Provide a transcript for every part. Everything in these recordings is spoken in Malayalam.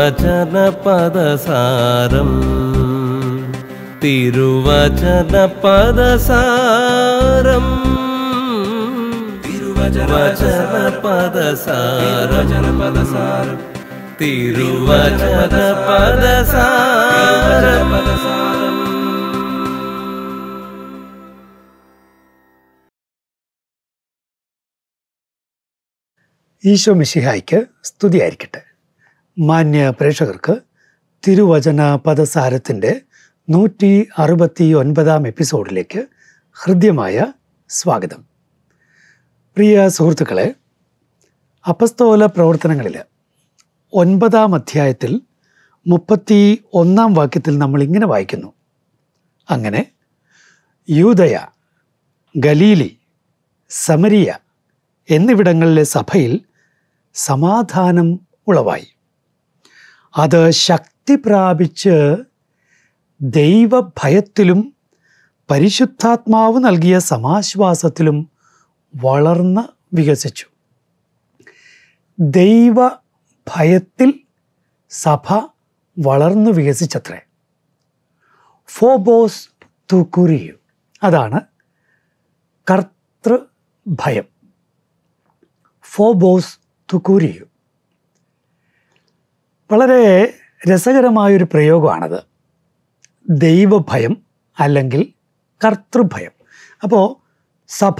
തിരുവചന പദസാരം തിരുവചന പദസാരം തിരുവചന പദസാരം തിരുവചന പദസാരം. ഈശോ മിശിഹായ്ക്ക് സ്തുതിയായിരിക്കട്ടെ. മാന്യ പ്രേക്ഷകർക്ക് തിരുവചന പദസാരത്തിൻ്റെ 169 എപ്പിസോഡിലേക്ക് ഹൃദ്യമായ സ്വാഗതം. പ്രിയ സുഹൃത്തുക്കളെ, അപ്പസ്തോല പ്രവർത്തനങ്ങളിൽ 9 അധ്യായത്തിൽ 31 നമ്മൾ ഇങ്ങനെ വായിക്കുന്നു: അങ്ങനെ യൂദയ, ഗലീലി, സമരിയ എന്നിവിടങ്ങളിലെ സഭയിൽ സമാധാനം ഉളവായി. അത് ശക്തി പ്രാപിച്ച് ദൈവഭയത്തിലും പരിശുദ്ധാത്മാവ് നൽകിയ സമാശ്വാസത്തിലും വളർന്ന് വികസിച്ചു. ദൈവഭയത്തിൽ സഭ വളർന്നു വികസിച്ചത്രേ. ഫോബോസ് തുക്കുറിയു, അതാണ് കർത്തൃഭയം. ഫോബോസ് തുക്കുറിയു വളരെ രസകരമായൊരു പ്രയോഗമാണത്. ദൈവഭയം അല്ലെങ്കിൽ കർത്തൃഭയം. അപ്പോൾ സഭ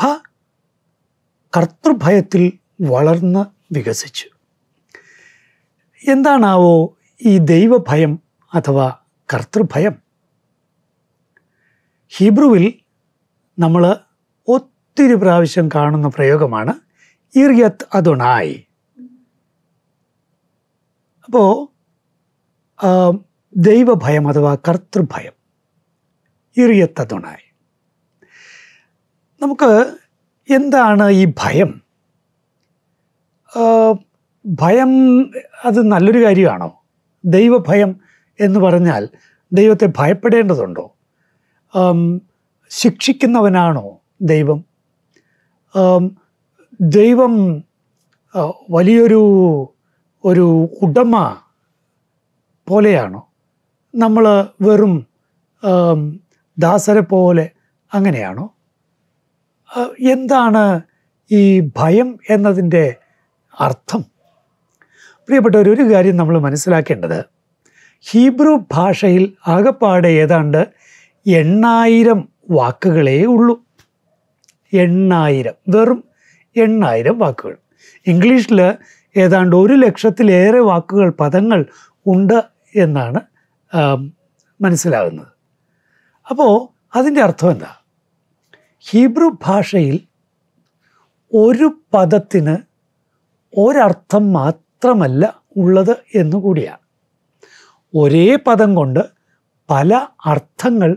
കർത്തൃഭയത്തിൽ വളർന്ന് വികസിച്ചു. എന്താണാവോ ഈ ദൈവഭയം അഥവാ കർത്തൃഭയം? ഹീബ്രുവിൽ നമ്മൾ ഒത്തിരി പ്രാവശ്യം കാണുന്ന പ്രയോഗമാണ് ഇറിയത്ത് അദോണായി. അപ്പോൾ ദൈവഭയം അഥവാ കർത്തൃഭയം, ഇറിയത്ത് അദോണായി. നമുക്ക് എന്താണ് ഈ ഭയം? ഭയം അത് നല്ലൊരു കാര്യമാണോ? ദൈവഭയം എന്ന് പറഞ്ഞാൽ ദൈവത്തെ ഭയപ്പെടേണ്ടതുണ്ടോ? ശിക്ഷിക്കുന്നവനാണോ ദൈവം? ദൈവം വലിയൊരു ഉടമ പോലെയാണോ? നമ്മൾ വെറും ദാസരെ പോലെ അങ്ങനെയാണോ? എന്താണ് ഈ ഭയം എന്നതിൻ്റെ അർത്ഥം? പ്രിയപ്പെട്ടവർ, ഒരു കാര്യം നമ്മൾ മനസ്സിലാക്കേണ്ടത്, ഹീബ്രു ഭാഷയിൽ ആകപ്പാടെ ഏതാണ്ട് 8000 വാക്കുകളേ ഉള്ളൂ. 8000, വെറും 8000 വാക്കുകൾ. ഇംഗ്ലീഷിൽ ഏതാണ്ട് 100,000-ലേറെ വാക്കുകൾ, പദങ്ങൾ ഉണ്ട് എന്നാണ് മനസ്സിലാകുന്നത്. അപ്പോൾ അതിൻ്റെ അർത്ഥം എന്താ? ഹീബ്രു ഭാഷയിൽ ഒരു പദത്തിന് ഒരർത്ഥം മാത്രമല്ല ഉള്ളത് എന്നുകൂടിയാണ്. ഒരേ പദം കൊണ്ട് പല അർത്ഥങ്ങൾ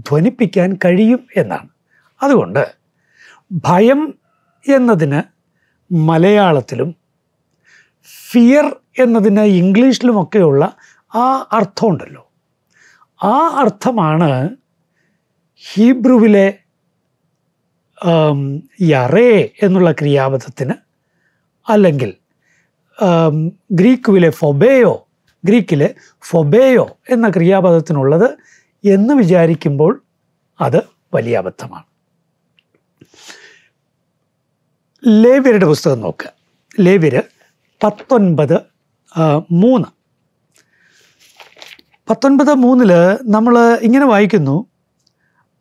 ധ്വനിപ്പിക്കാൻ കഴിയും എന്നാണ്. അതുകൊണ്ട് ഭയം എന്നതിന് മലയാളത്തിലും ഫിയർ എന്നതിന് ഇംഗ്ലീഷിലുമൊക്കെയുള്ള ആ അർത്ഥമുണ്ടല്ലോ, ആ അർത്ഥമാണ് ഹീബ്രുവിലെ യറേ എന്നുള്ള ക്രിയാപദത്തിന്, അല്ലെങ്കിൽ ഗ്രീക്കിലെ ഫൊബേയോ എന്ന ക്രിയാപദത്തിനുള്ളത് എന്ന് വിചാരിക്കുമ്പോൾ അത് വലിയ അബദ്ധമാണ്. ലേവ്യരുടെ പുസ്തകം നോക്കുക. ലേവ്യര് 19:3 നമ്മൾ ഇങ്ങനെ വായിക്കുന്നു: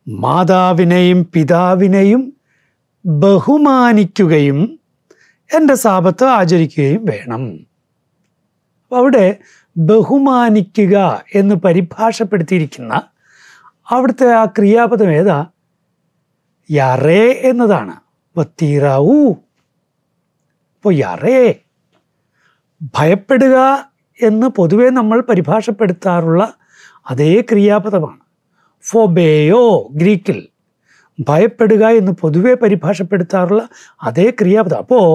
മാതാവിനെയും പിതാവിനെയും ബഹുമാനിക്കുകയും എൻ്റെ സാബത്ത് ആചരിക്കുകയും വേണം. അവിടെ ബഹുമാനിക്കുക എന്ന് പരിഭാഷപ്പെടുത്തിയിരിക്കുന്ന അവിടുത്തെ ആ ക്രിയാപദം ഏതാ? യറേ എന്നതാണ്. വത്തീറാവൂ. അപ്പോൾ യറേ, ഭയപ്പെടുക എന്ന് പൊതുവെ നമ്മൾ പരിഭാഷപ്പെടുത്താറുള്ള അതേ ക്രിയാപദമാണ്. ഫൊബേയോ, ഗ്രീക്കിൽ ഭയപ്പെടുക എന്ന് പൊതുവെ പരിഭാഷപ്പെടുത്താറുള്ള അതേ ക്രിയാപദം. അപ്പോൾ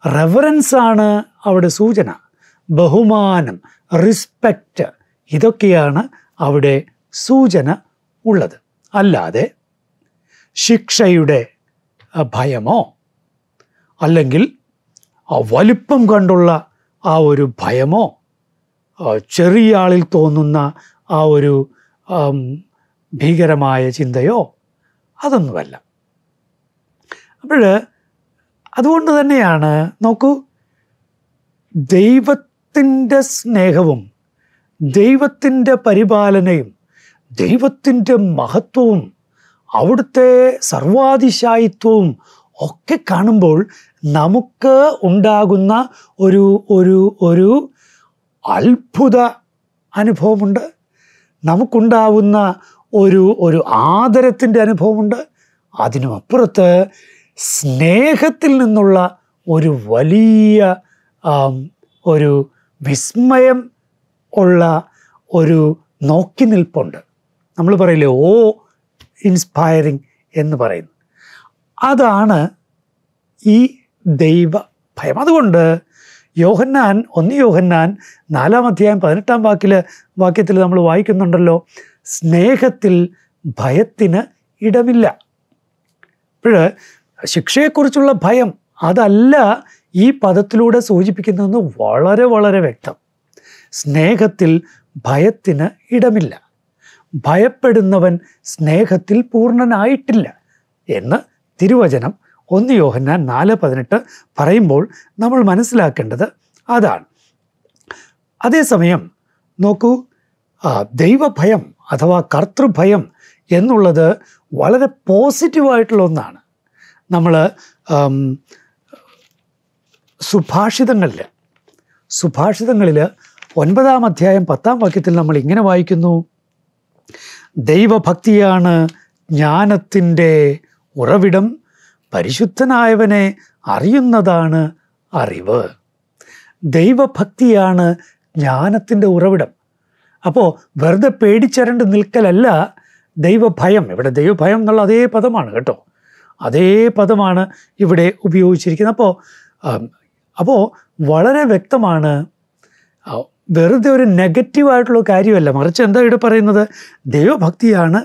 റെവറൻസാണ് അവിടെ സൂചന. ബഹുമാനം, റിസ്പെക്റ്റ്, ഇതൊക്കെയാണ് അവിടെ സൂചന ഉള്ളത്. അല്ലാതെ ശിക്ഷയുടെ ഭയമോ അല്ലെങ്കിൽ ആ വലിപ്പം കണ്ടുള്ള ആ ഒരു ഭയമോ ചെറിയ ആളിൽ തോന്നുന്ന ആ ഒരു ഭീകരമായ ചിന്തയോ അതൊന്നുമല്ല. അപ്പോൾ അതുകൊണ്ട് തന്നെയാണ് നോക്കൂ, ദൈവത്തിൻ്റെ സ്നേഹവും ദൈവത്തിൻ്റെ പരിപാലനയും ദൈവത്തിൻ്റെ മഹത്വവും അവിടുത്തെ സർവാതിശായിത്വവും ഒക്കെ കാണുമ്പോൾ നമുക്ക് ഉണ്ടാകുന്ന ഒരു ഒരു ഒരു അത്ഭുത അനുഭവമുണ്ട്, നമുക്കുണ്ടാവുന്ന ഒരു ആദരത്തിൻ്റെ അനുഭവമുണ്ട്. അതിനുമപ്പുറത്ത് സ്നേഹത്തിൽ നിന്നുള്ള ഒരു വലിയ ഒരു വിസ്മയം ഉള്ള ഒരു നോക്കി നിൽപ്പുണ്ട്. നമ്മൾ പറയില്ലേ, ഓ ഇൻസ്പയറിങ് എന്ന് പറയുന്നു. അതാണ് ഈ ദൈവ ഭയം. അതുകൊണ്ട് യോഹന്നാൻ 1 യോഹന്നാൻ 4-ാം അധ്യായം 18-ാം വാക്യത്തിൽ നമ്മൾ വായിക്കുന്നുണ്ടല്ലോ, സ്നേഹത്തിൽ ഭയത്തിന് ഇടമില്ല. അപ്പോൾ ശിക്ഷയെക്കുറിച്ചുള്ള ഭയം അതല്ല ഈ പദത്തിലൂടെ സൂചിപ്പിക്കുന്നതെന്ന് വളരെ വളരെ വ്യക്തം. സ്നേഹത്തിൽ ഭയത്തിന് ഇടമില്ല, ഭയപ്പെടുന്നവൻ സ്നേഹത്തിൽ പൂർണ്ണനായിട്ടില്ല എന്ന് തിരുവചനം 1 യോഹന്നാൻ 4:18 പറയുമ്പോൾ നമ്മൾ മനസ്സിലാക്കേണ്ടത് അതാണ്. അതേസമയം നോക്കൂ, ദൈവഭയം അഥവാ കർത്തൃഭയം എന്നുള്ളത് വളരെ പോസിറ്റീവായിട്ടുള്ള ഒന്നാണ്. നമ്മൾ സുഭാഷിതങ്ങളിൽ 9-ാം അധ്യായം 10-ാം വാക്യത്തിൽ നമ്മൾ ഇങ്ങനെ വായിക്കുന്നു, ദൈവഭക്തിയാണ് ജ്ഞാനത്തിൻ്റെ ഉറവിടം, പരിശുദ്ധനായവനെ അറിയുന്നതാണ് അറിവ്. ദൈവഭക്തിയാണ് ജ്ഞാനത്തിൻ്റെ ഉറവിടം. അപ്പോൾ വെറുതെ പേടിച്ചരണ്ട് നിൽക്കലല്ല ദൈവഭയം. ഇവിടെ ദൈവഭയം എന്നുള്ള അതേ പദമാണ് കേട്ടോ, അതേ പദമാണ് ഇവിടെ ഉപയോഗിച്ചിരിക്കുന്നത്. അപ്പോൾ വളരെ വ്യക്തമാണ്, വെറുതെ ഒരു നെഗറ്റീവായിട്ടുള്ള കാര്യമല്ല, മറിച്ച് എന്താ ഇവിടെ പറയുന്നത്, ദൈവഭക്തിയാണ്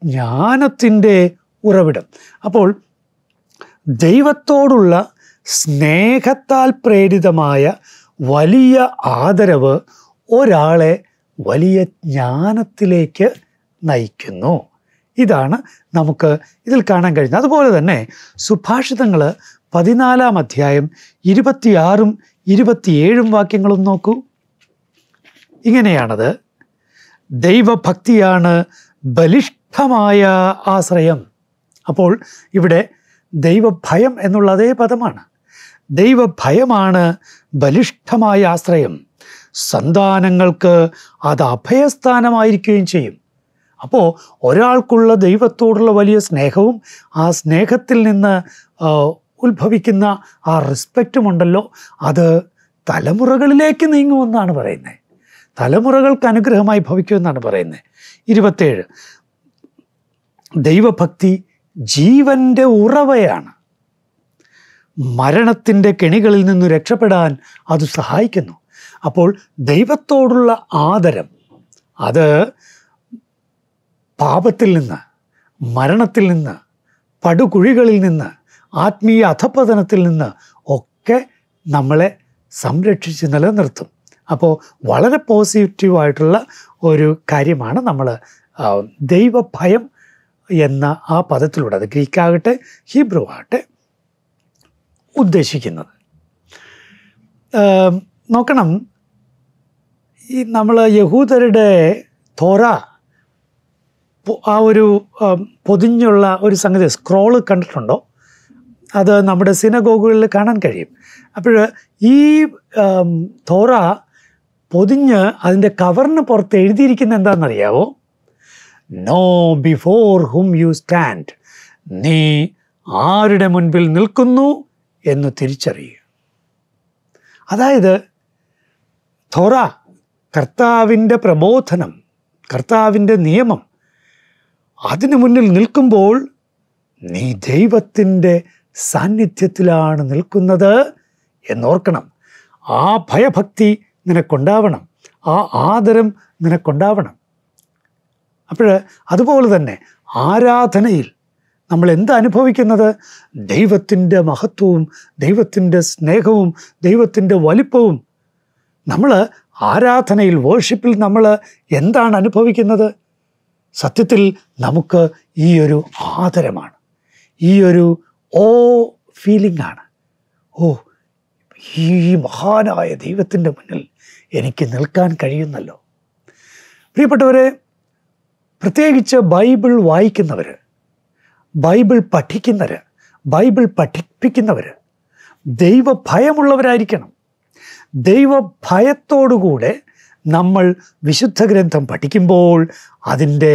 ജ്ഞാനത്തിൻ്റെ ഉറവിടം. അപ്പോൾ ദൈവത്തോടുള്ള സ്നേഹത്താൽ പ്രേരിതമായ വലിയ ആദരവ് ഒരാളെ വലിയ ജ്ഞാനത്തിലേക്ക് നയിക്കുന്നു. ഇതാണ് നമുക്ക് ഇതിൽ കാണാൻ കഴിയുന്നത്. അതുപോലെ തന്നെ സുഭാഷിതങ്ങൾ 14-ാം അധ്യായം 26-ഉം 27-ഉം വാക്യങ്ങളും നോക്കൂ. ഇങ്ങനെയാണത്, ദൈവഭക്തിയാണ് ബലിഷ്ഠമായ ആശ്രയം. അപ്പോൾ ഇവിടെ ദൈവഭയം എന്നുള്ള അതേ പദമാണ്. ദൈവഭയമാണ് ബലിഷ്ഠമായ ആശ്രയം, സന്താനങ്ങൾക്ക് അത് അഭയസ്ഥാനമായിരിക്കുകയും ചെയ്യും. അപ്പോൾ ഒരാൾക്കുള്ള ദൈവത്തോടുള്ള വലിയ സ്നേഹവും ആ സ്നേഹത്തിൽ നിന്ന് ഉത്ഭവിക്കുന്ന ആ റെസ്പെക്റ്റുമുണ്ടല്ലോ, അത് തലമുറകളിലേക്ക് നീങ്ങുമെന്നാണ് പറയുന്നത്. തലമുറകൾക്ക് അനുഗ്രഹമായി ഭവിക്കുമെന്നാണ് പറയുന്നത്. 27, ദൈവഭക്തി ജീവൻ്റെ ഉറവയാണ്, മരണത്തിൻ്റെ കെണികളിൽ നിന്ന് രക്ഷപ്പെടാൻ അത് സഹായിക്കുന്നു. അപ്പോൾ ദൈവത്തോടുള്ള ആദരം അത് പാപത്തിൽ നിന്ന്, മരണത്തിൽ നിന്ന്, പടുകുഴികളിൽ നിന്ന്, ആത്മീയ അധപ്പതനത്തിൽ നിന്ന് ഒക്കെ നമ്മളെ സംരക്ഷിച്ച് നിലനിർത്തും. അപ്പോൾ വളരെ പോസിറ്റീവായിട്ടുള്ള ഒരു കാര്യമാണ് നമ്മൾ ദൈവഭയം എന്ന ആ പദത്തിലൂടെ, അത് ഗ്രീക്കാകട്ടെ ഹീബ്രു ആകട്ടെ, ഉദ്ദേശിക്കുന്നത്. നോക്കണം, ഈ നമ്മൾ യഹൂദരുടെ തോറ ആ ഒരു പൊതിഞ്ഞുള്ള ഒരു സംഗതി സ്ക്രോള് കണ്ടിട്ടുണ്ടോ? അത് നമ്മുടെ സിനഗോഗുകളിൽ കാണാൻ കഴിയും. അപ്പോൾ ഈ തോറ പൊതിഞ്ഞ് അതിൻ്റെ കവറിന് പുറത്ത് എഴുതിയിരിക്കുന്ന എന്താണെന്നറിയാവോ? Know before whom you stand, നീ ആരുടെ മുൻപിൽ നിൽക്കുന്നു എന്ന് തിരിച്ചറിയുക. അതായത് തോറ, കർത്താവിൻ്റെ പ്രബോധനം, കർത്താവിൻ്റെ നിയമം, അതിനു മുന്നിൽ നിൽക്കുമ്പോൾ നീ ദൈവത്തിൻ്റെ സാന്നിധ്യത്തിലാണ് നിൽക്കുന്നത് എന്നോർക്കണം. ആ ഭയഭക്തി നിനക്കുണ്ടാവണം, ആ ആദരം നിനക്കുണ്ടാവണം. അപ്പോൾ അതുപോലെ തന്നെ ആരാധനയിൽ നമ്മൾ എന്താ അനുഭവിക്കുന്നത്? ദൈവത്തിൻ്റെ മഹത്വവും ദൈവത്തിൻ്റെ സ്നേഹവും ദൈവത്തിൻ്റെ വലിപ്പവും. നമ്മൾ ആരാധനയിൽ, വേർഷിപ്പിൽ നമ്മൾ എന്താണ് അനുഭവിക്കുന്നത്? സത്യത്തിൽ നമുക്ക് ഈ ഒരു ആദരമാണ്, ഈ ഒരു ഫീലിംഗ് ആണ്. ഈ മഹാനായ ദൈവത്തിൻ്റെ മുന്നിൽ എനിക്ക് നിൽക്കാൻ കഴിയുന്നല്ലോ. പ്രിയപ്പെട്ടവരെ, പ്രത്യേകിച്ച് ബൈബിൾ വായിക്കുന്നവർ, ബൈബിൾ പഠിക്കുന്നവർ, ബൈബിൾ പഠിപ്പിക്കുന്നവർ ദൈവഭയമുള്ളവരായിരിക്കണം. ദൈവഭയത്തോടുകൂടെ നമ്മൾ വിശുദ്ധ ഗ്രന്ഥം പഠിക്കുമ്പോൾ അതിൻ്റെ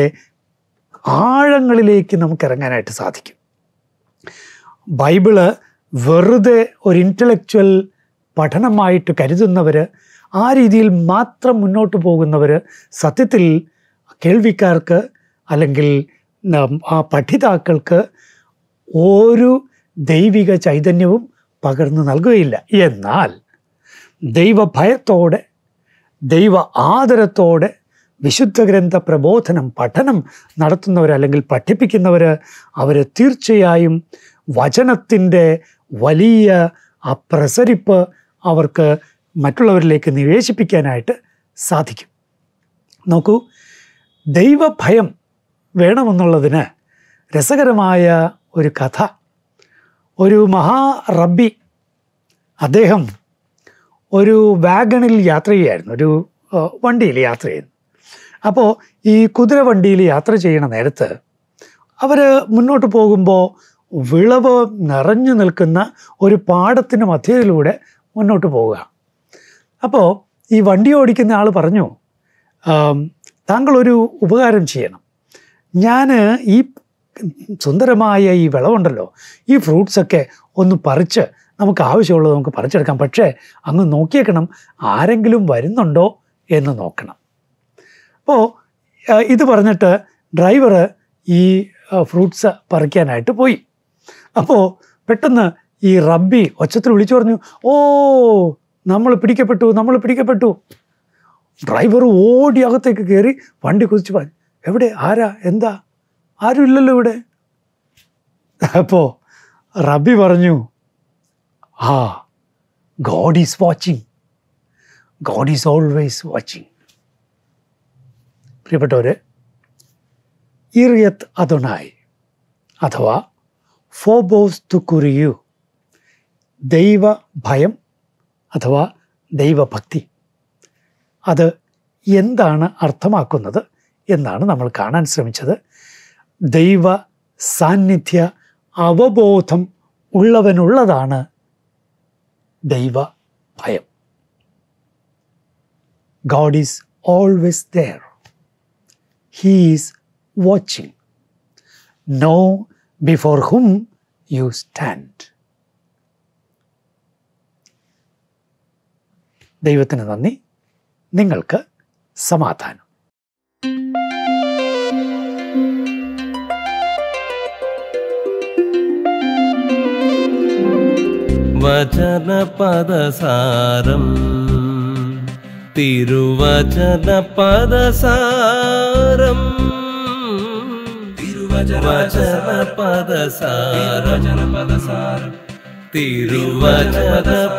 ആഴങ്ങളിലേക്ക് നമുക്ക് ഇറങ്ങാനായിട്ട് സാധിക്കും. ബൈബിള് വെറുതെ ഒരു ഇൻ്റലക്ച്വൽ പഠനമായിട്ട് കരുതുന്നവർ, ആ രീതിയിൽ മാത്രം മുന്നോട്ട് പോകുന്നവർ സത്യത്തിൽ കേൾവിക്കാർക്ക് അല്ലെങ്കിൽ ആ പഠിതാക്കൾക്ക് ഒരു ദൈവിക ചൈതന്യവും പകർന്നു നൽകുകയില്ല. എന്നാൽ ദൈവഭയത്തോടെ, ദൈവ ആദരത്തോടെ വിശുദ്ധ ഗ്രന്ഥ പ്രബോധനം, പഠനം നടത്തുന്നവർ അല്ലെങ്കിൽ പഠിപ്പിക്കുന്നവർ, അവർ തീർച്ചയായും വചനത്തിൻ്റെ വലിയ ആ പ്രസരിപ്പ് അവർക്ക് മറ്റുള്ളവരിലേക്ക് നിവേശിപ്പിക്കാനായിട്ട് സാധിക്കും. നോക്കൂ, ദൈവഭയം വേണമെന്നുള്ളതിന് രസകരമായ ഒരു കഥ. ഒരു റബ്ബി, അദ്ദേഹം ഒരു വാഗണിൽ യാത്ര ചെയ്യുമായിരുന്നു, ഒരു വണ്ടിയിൽ യാത്ര ചെയ്യുന്നു. അപ്പോൾ ഈ കുതിര വണ്ടിയിൽ യാത്ര ചെയ്യണ നേരത്ത് അവർ മുന്നോട്ട് പോകുമ്പോൾ വിളവ് നിറഞ്ഞു നിൽക്കുന്ന ഒരു പാടത്തിൻ്റെ മധ്യത്തിലൂടെ മുന്നോട്ട് പോവുക. അപ്പോൾ ഈ വണ്ടി ഓടിക്കുന്ന ആൾ പറഞ്ഞു, താങ്കളൊരു ഉപകാരം ചെയ്യണം. ഞാൻ ഈ സുന്ദരമായ ഈ വിളവുണ്ടല്ലോ, ഈ ഫ്രൂട്ട്സൊക്കെ ഒന്ന് പറിച്ച് നമുക്ക് ആവശ്യമുള്ളത് നമുക്ക് പറിച്ചെടുക്കാം. പക്ഷേ അങ്ങ് നോക്കിയേക്കണം, ആരെങ്കിലും വരുന്നുണ്ടോ എന്ന് നോക്കണം. അപ്പോൾ ഇത് പറഞ്ഞിട്ട് ഡ്രൈവർ ഈ ഫ്രൂട്ട്സ് പറിക്കാനായിട്ട് പോയി. അപ്പോൾ പെട്ടെന്ന് ഈ റബ്ബി ഒച്ചത്തിൽ വിളിച്ചു പറഞ്ഞു, നമ്മൾ പിടിക്കപ്പെട്ടു. ഡ്രൈവർ ഓടി അകത്തേക്ക് കയറി വണ്ടി കുതിച്ച് പോയി. എവിടെ, ആരാ, എന്താ, ആരും ഇല്ലല്ലോ ഇവിടെ. അപ്പോൾ റബ്ബി പറഞ്ഞു, God is watching, God is always watching. പ്രിയപ്പെട്ടവരെ, ഇറിയത്ത് അദോനായി അഥവാ ഫോബോസ് തുക്കുറിയു, ദൈവഭയം അഥവാ ദൈവഭക്തി, അത് എന്താണ് അർത്ഥമാക്കുന്നത് എന്നാണ് നമ്മൾ കാണാൻ ശ്രമിച്ചത്. ദൈവ സാന്നിധ്യ അവബോധം ഉള്ളവനുള്ളതാണ് ദൈവഭയം. God is always there. He is watching. Know before whom you stand. ദൈവത്തിന് നന്ദി. നിങ്ങൾക്ക് സമാധാനം. വചനപദസാരം, തിരുവചനപദസാരം, തിരുവചനപദസാരം, തിരുവചനപദസാരം.